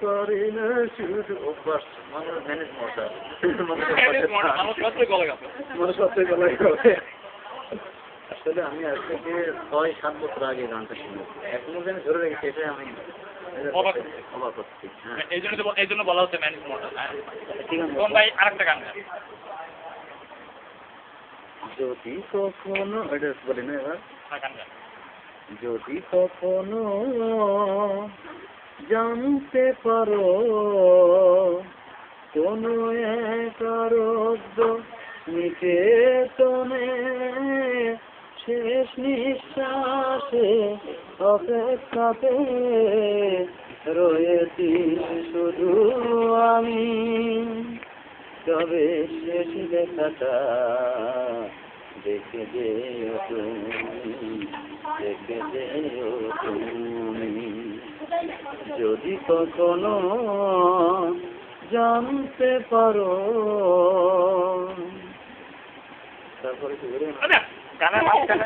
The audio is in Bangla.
পারি না শুধু অভ্যাস মানুষ ম্যানেজ মশা মানুষ সত্যি গলা গেছে। মানুষ সত্যি গলায় গেছে। আসলে আমি আজ থেকে 6-7 বছর আগে গানটা শুনেছি, এখনো যে আমি ধরে রেখেছি এটাই আমি অবাক অবাক হচ্ছি। হ্যাঁ এই জন্য বলা হচ্ছে ম্যানেজ মশা। ঠিক আছে ভাই আরেকটা গান গান। যদি কখনো এটা বলি না এবার, গান গান। যদি কখনো জানতে পারো কোনো এক আরব্য নিকেতনে শেষ নিঃশ্বাসে অপেক্ষাতে রয়েছি শুধু আমি, তবে শেষ দেখাটা দেখে যেও তুমি, দেখে যেও তুমি। যদি কখনো জানতে পারো তারপরে কি বলে গানের মাঝখানে